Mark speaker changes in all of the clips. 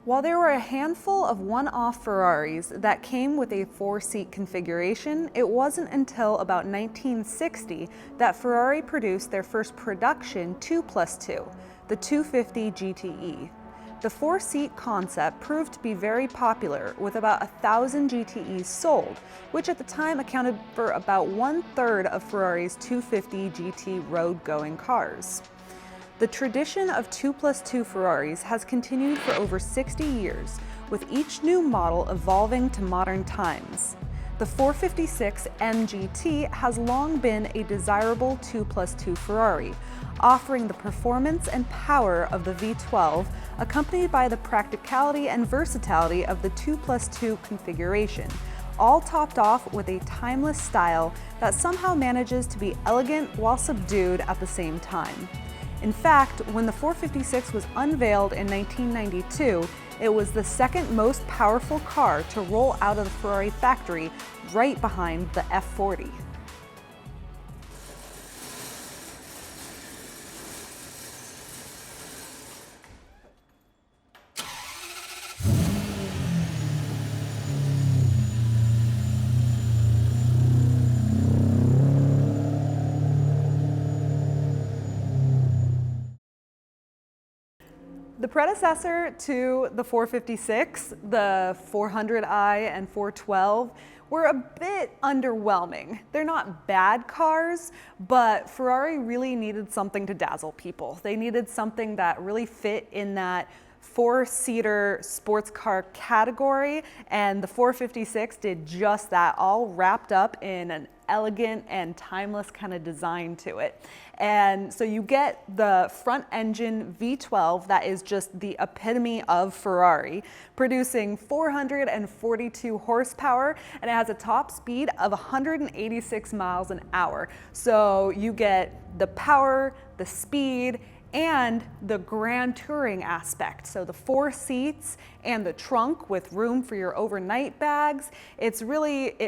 Speaker 1: While there were a handful of one-off Ferraris that came with a 4-seat configuration, it wasn't until about 1960 that Ferrari produced their first production 2+2, the 250 GTE. The 4-seat concept proved to be very popular, with about 1,000 GTEs sold, which at the time accounted for about 1/3 of Ferrari's 250 GT road-going cars. The tradition of 2+2 Ferraris has continued for over 60 years, with each new model evolving to modern times. The 456M GT has long been a desirable 2+2 Ferrari, offering the performance and power of the V12, accompanied by the practicality and versatility of the 2+2 configuration, all topped off with a timeless style that somehow manages to be elegant while subdued at the same time. In fact, when the 456 was unveiled in 1992, it was the second most powerful car to roll out of the Ferrari factory, right behind the F40. The predecessor to the 456, the 400i and 412, were a bit underwhelming. They're not bad cars, but Ferrari really needed something to dazzle people. They needed something that really fit in that 4-seater sports car category, and the 456 did just that, all wrapped up in an elegant and timeless kind of design to it. And so you get the front engine V12 that is just the epitome of Ferrari, producing 442 horsepower, and it has a top speed of 186 miles an hour. So you get the power, the speed, and the grand touring aspect. So the 4 seats and the trunk with room for your overnight bags. It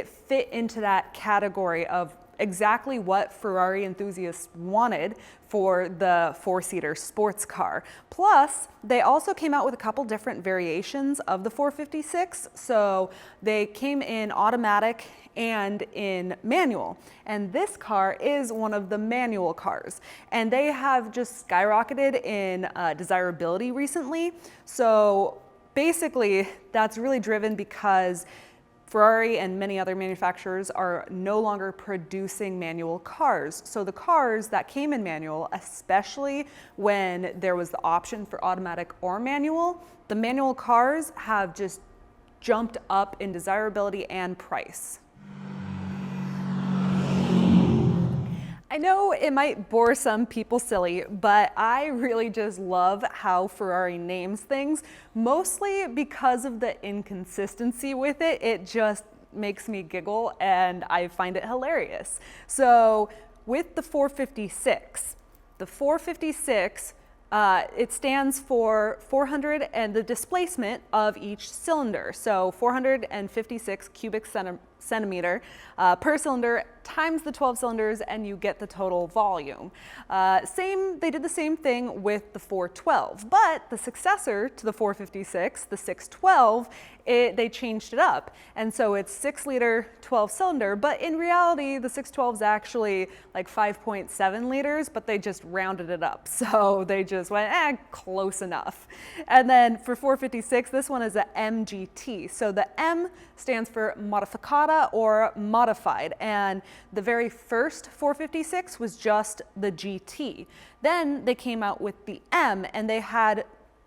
Speaker 1: fit into that category of exactly what Ferrari enthusiasts wanted for the 4-seater sports car. Plus, they also came out with a couple different variations of the 456. So they came in automatic and in manual. And this car is one of the manual cars. And they have just skyrocketed in desirability recently. So basically, that's really driven because Ferrari and many other manufacturers are no longer producing manual cars. So the cars that came in manual, especially when there was the option for automatic or manual, the manual cars have just jumped up in desirability and price. I know it might bore some people silly, but I really just love how Ferrari names things, mostly because of the inconsistency with it. It just makes me giggle and I find it hilarious. So with the 456, it stands for 400 and the displacement of each cylinder. So 456 cubic centimeter per cylinder times the 12 cylinders, and you get the total volume. They did the same thing with the 412, but the successor to the 456, the 612, they changed it up. And so it's 6-liter, 12-cylinder, but in reality, the 612 is actually like 5.7 liters, but they just rounded it up. So they just went, close enough. And then for 456, this one is a MGT. So the M stands for modificata or modified. And the very first 456 was just the GT. Then they came out with the M, and they had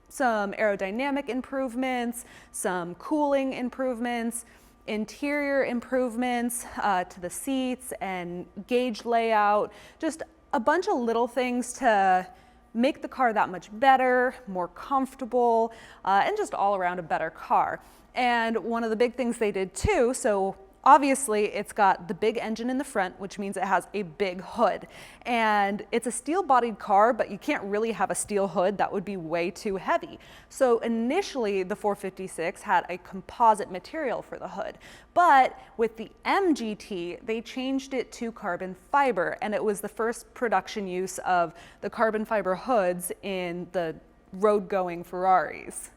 Speaker 1: some aerodynamic improvements, some cooling improvements, interior improvements to the seats and gauge layout, just a bunch of little things to make the car that much better, more comfortable, and just all around a better car. And one of the big things they did too, so obviously it's got the big engine in the front, which means it has a big hood. And it's a steel-bodied car, but you can't really have a steel hood. That would be way too heavy. So initially, the 456 had a composite material for the hood. But with the MGT, they changed it to carbon fiber, and it was the first production use of the carbon fiber hoods in the road-going Ferraris.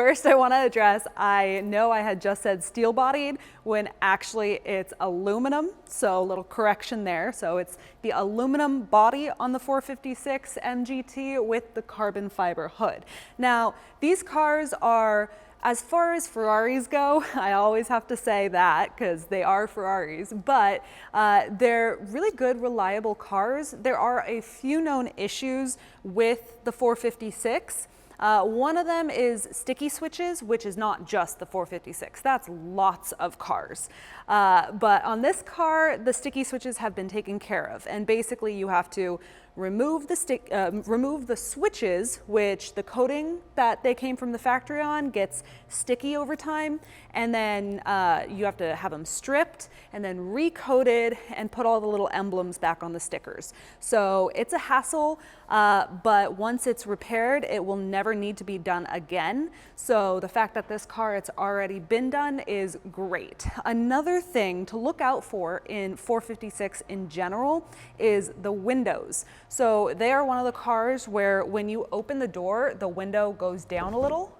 Speaker 1: first I want to address, I know I had just said steel bodied when actually it's aluminum, so a little correction there. So it's the aluminum body on the 456 MGT with the carbon fiber hood. Now, these cars are, as far as Ferraris go, I always have to say that because they are Ferraris, but they're really good, reliable cars. There are a few known issues with the 456. One of them is sticky switches, which is not just the 456. That's lots of cars. But on this car, the sticky switches have been taken care of. And basically you have to remove the switches, which the coating that they came from the factory on gets sticky over time. And then you have to have them stripped and then recoated and put all the little emblems back on the stickers. So it's a hassle, but once it's repaired, it will never need to be done again. So the fact that this car, it's already been done is great. Another thing to look out for in 456 in general is the windows. So they are one of the cars where when you open the door, the window goes down a little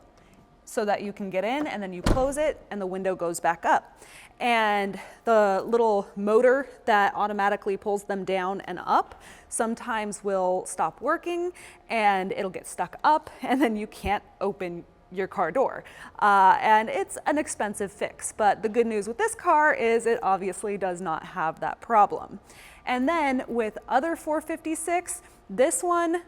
Speaker 1: so that you can get in, and then you close it and the window goes back up. And the little motor that automatically pulls them down and up sometimes will stop working and it'll get stuck up and then you can't open your car door. And it's an expensive fix, but the good news with this car is it obviously does not have that problem. And then with other 456, this one,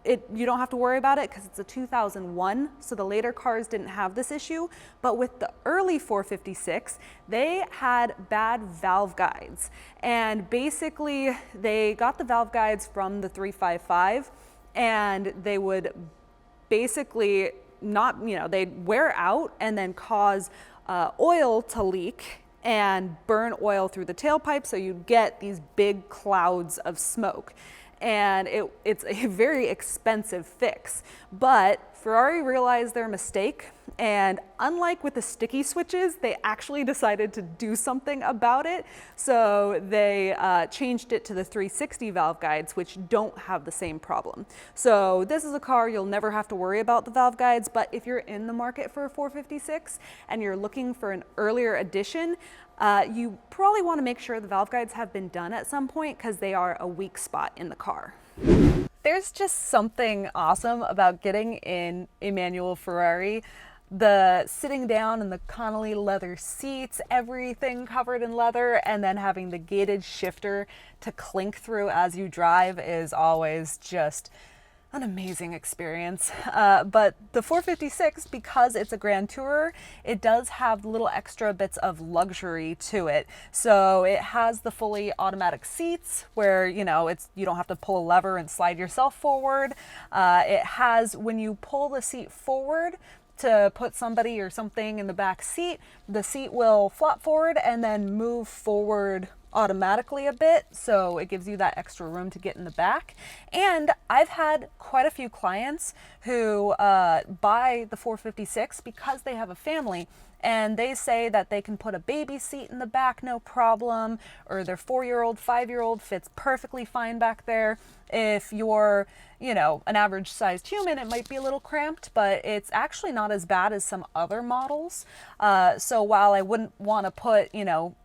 Speaker 1: you don't have to worry about it because it's a 2001, so the later cars didn't have this issue. But with the early 456, they had bad valve guides. And basically, they got the valve guides from the 355, and they would basically not, they'd wear out and then cause oil to leak and burn oil through the tailpipe, so you'd get these big clouds of smoke. And it's a very expensive fix. But Ferrari realized their mistake, and unlike with the sticky switches, they actually decided to do something about it. So they changed it to the 360 valve guides, which don't have the same problem. So this is a car you'll never have to worry about the valve guides, but if you're in the market for a 456 and you're looking for an earlier edition, you probably want to make sure the valve guides have been done at some point because they are a weak spot in the car. There's just something awesome about getting in a manual Ferrari. The sitting down in the Connolly leather seats, everything covered in leather, and then having the gated shifter to clink through as you drive is always just an amazing experience. But the 456, because it's a Grand Tourer, it does have little extra bits of luxury to it. So it has the fully automatic seats where, you don't have to pull a lever and slide yourself forward. It has, when you pull the seat forward to put somebody or something in the back seat, the seat will flop forward and then move forward automatically a bit, so it gives you that extra room to get in the back. And I've had quite a few clients who buy the 456 because they have a family, and they say that they can put a baby seat in the back no problem, or their 4-year-old, 5-year-old fits perfectly fine back there. If you're, an average sized human, it might be a little cramped, but it's actually not as bad as some other models. So while I wouldn't want to put,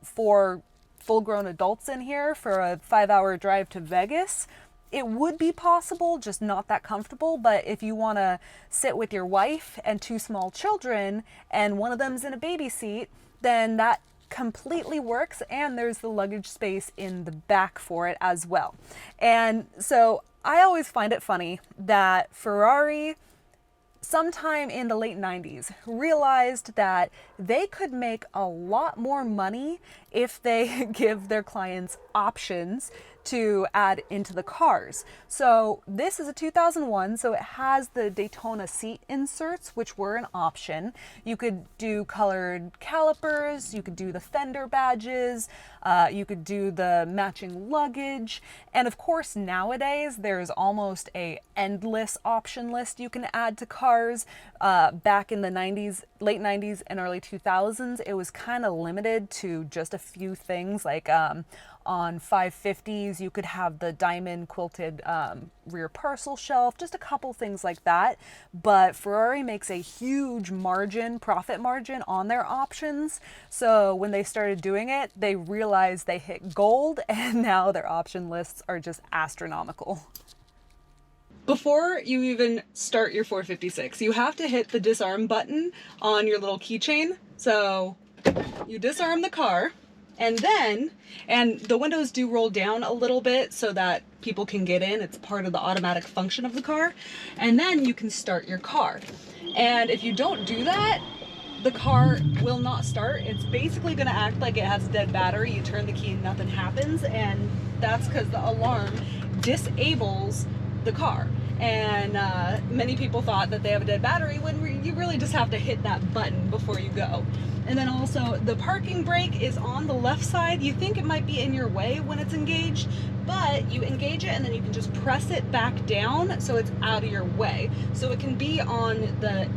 Speaker 1: 4 full-grown adults in here for a 5-hour drive to Vegas, it would be possible, just not that comfortable. But if you want to sit with your wife and 2 small children and one of them's in a baby seat, then that completely works, and there's the luggage space in the back for it as well. And so I always find it funny that Ferrari, sometime in the late 90s, realized that they could make a lot more money if they give their clients options to add into the cars. So this is a 2001, so it has the Daytona seat inserts, which were an option. You could do colored calipers, you could do the fender badges, you could do the matching luggage, and of course nowadays there's almost a endless option list you can add to cars. Back in the 90s, late 90s and early 2000s, it was kind of limited to just a few things like On 550s, you could have the diamond quilted rear parcel shelf, just a couple things like that. But Ferrari makes a huge margin, profit margin on their options. So when they started doing it, they realized they hit gold, and now their option lists are just astronomical. Before you even start your 456, you have to hit the disarm button on your little keychain. So you disarm the car, and the windows do roll down a little bit so that people can get in. It's part of the automatic function of the car. And then you can start your car. And if you don't do that, the car will not start. It's basically gonna act like it has a dead battery. You turn the key and nothing happens, and that's because the alarm disables the car. And many people thought that they have a dead battery when you really just have to hit that button before you go. And then also the parking brake is on the left side. You think it might be in your way when it's engaged, but you engage it and then you can just press it back down so it's out of your way. So it can be on the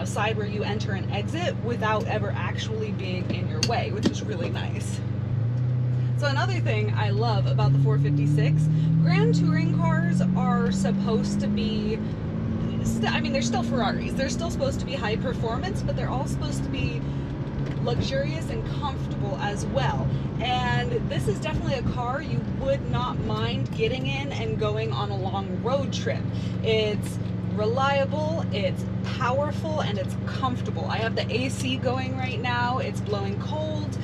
Speaker 1: side where you enter and exit without ever actually being in your way, which is really nice. So another thing I love about the 456, Grand Touring cars are supposed to be, they're still Ferraris. They're still supposed to be high performance, but they're all supposed to be luxurious and comfortable as well. And this is definitely a car you would not mind getting in and going on a long road trip. It's reliable, it's powerful, and it's comfortable. I have the AC going right now. It's blowing cold.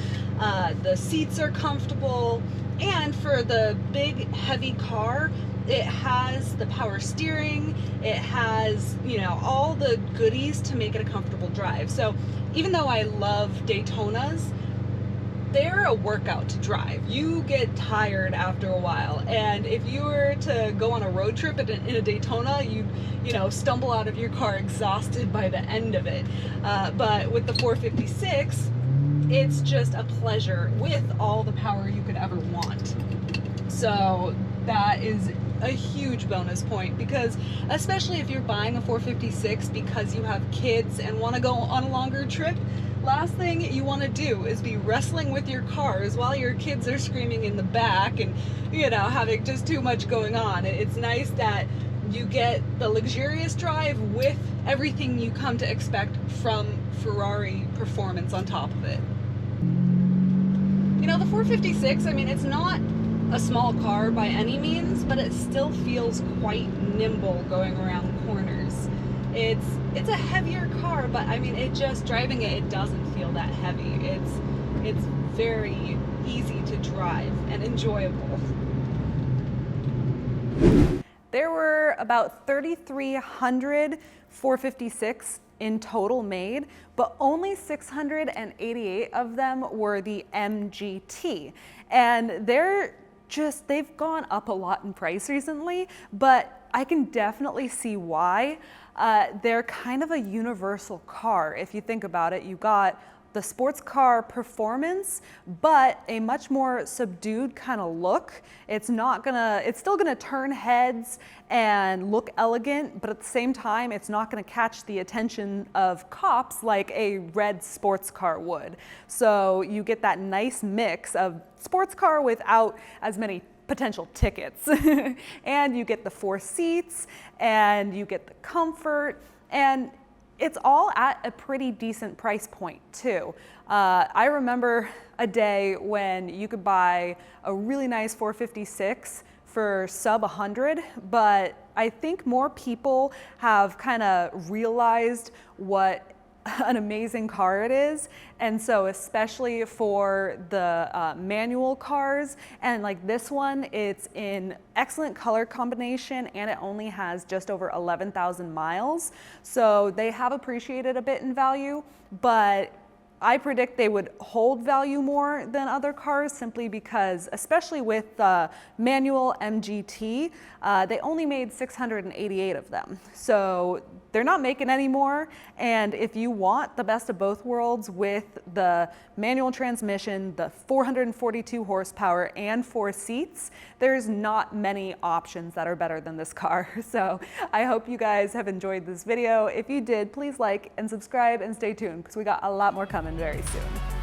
Speaker 1: The seats are comfortable, and for the big heavy car, it has the power steering, it has all the goodies to make it a comfortable drive. So even though I love Daytonas, they're a workout to drive. You get tired after a while, and if you were to go on a road trip in a Daytona, you stumble out of your car exhausted by the end of it. But with the 456, it's just a pleasure with all the power you could ever want. So that is a huge bonus point, because especially if you're buying a 456 because you have kids and want to go on a longer trip, last thing you want to do is be wrestling with your cars while your kids are screaming in the back and having just too much going on. It's nice that you get the luxurious drive with everything you come to expect from Ferrari performance on top of it. The 456, it's not a small car by any means, but it still feels quite nimble going around corners. It's a heavier car, but driving it doesn't feel that heavy. It's very easy to drive and enjoyable. There were about 3,300 456 in total made, but only 688 of them were the MGT. And they've gone up a lot in price recently, but I can definitely see why. They're kind of a universal car. If you think about it, you got the sports car performance, but a much more subdued kind of look. It's still gonna turn heads and look elegant, but at the same time, it's not gonna catch the attention of cops like a red sports car would. So you get that nice mix of sports car without as many potential tickets. And you get the 4 seats, and you get the comfort, and it's all at a pretty decent price point too. I remember a day when you could buy a really nice 456 for sub 100, but I think more people have kind of realized what an amazing car it is. And so especially for the manual cars, and like this one, it's in excellent color combination, and it only has just over 11,000 miles. So they have appreciated a bit in value, but I predict they would hold value more than other cars, simply because, especially with the manual MGT, they only made 688 of them. So they're not making any more. And if you want the best of both worlds with the manual transmission, the 442 horsepower, and 4 seats, there's not many options that are better than this car. So I hope you guys have enjoyed this video. If you did, please like and subscribe and stay tuned, because we got a lot more coming very soon.